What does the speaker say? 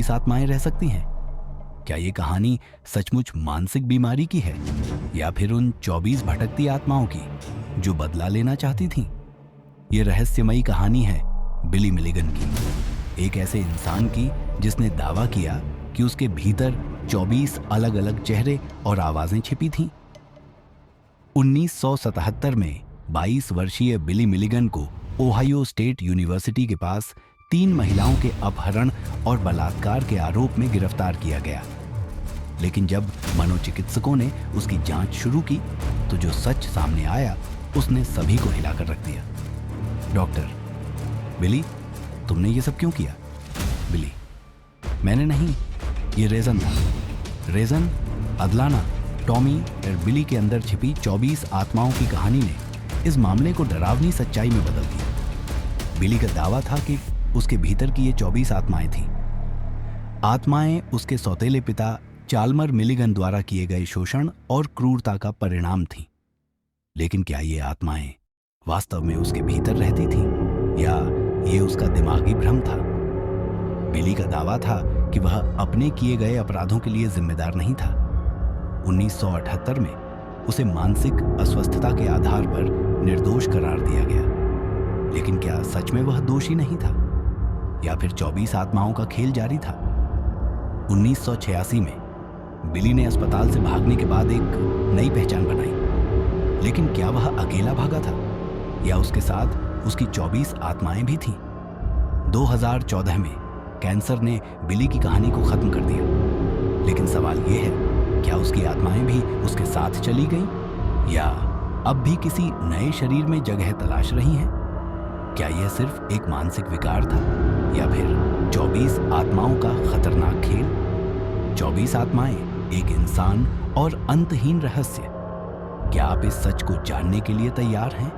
24 आत्माएं रह सकती हैं? क्या ये कहानी सचमुच मानसिक बीमारी की है या फिर उन 24 भटकती आत्माओं की जो बदला लेना चाहती थीं? ये रहस्यमयी कहानी है बिली मिलिगन की, एक ऐसे इंसान की जिसने दावा किया कि उसके भीतर 24 अलग अलग चेहरे और आवाजें छिपी थीं। 1977 में 22 वर्षीय बिली मिलिगन को ओहायो स्टेट यूनिवर्सिटी के पास 3 महिलाओं के अपहरण और बलात्कार के आरोप में गिरफ्तार किया गया। लेकिन जब मनोचिकित्सकों ने उसकी जांच शुरू की तो जो सच सामने आया उसने सभी को हिलाकर रख दिया। डॉक्टर, बिली, तुमने ये सब क्यों किया? बिली, मैंने नहीं, ये रेजन था। रेजन, अदलाना, टॉमी और बिली के अंदर छिपी 24 आत्माओं की कहानी ने इस मामले को डरावनी सच्चाई में बदल दिया। बिली का दावा था कि उसके भीतर की ये 24 आत्माएं थीं। आत्माएं उसके सौतेले पिता चाल्मर मिलिगन द्वारा किए गए शोषण और क्रूरता का परिणाम थीं। लेकिन क्या ये आत्माएं वास्तव में उसके भीतर रहती थीं या ये उसका दिमागी भ्रम था? बिली का दावा था कि वह अपने किए गए अपराधों के लिए जिम्मेदार नहीं था। 1978 में उसे मानसिक अस्वस्थता के आधार पर निर्दोष करार दिया गया। लेकिन क्या सच में वह दोषी नहीं था या फिर 24 आत्माओं का खेल जारी था? 1986 में बिली ने अस्पताल से भागने के बाद एक नई पहचान बनाई। लेकिन क्या वह अकेला भागा था या उसके साथ उसकी 24 आत्माएं भी थीं? 2014 में कैंसर ने बिली की कहानी को खत्म कर दिया। लेकिन सवाल यह है, क्या उसकी आत्माएं भी उसके साथ चली गईं या अब भी किसी नए शरीर में जगह तलाश रही हैं? क्या यह सिर्फ एक मानसिक विकार था या फिर 24 आत्माओं का खतरनाक खेल? 24 आत्माएं, एक इंसान और अंतहीन रहस्य। क्या आप इस सच को जानने के लिए तैयार हैं?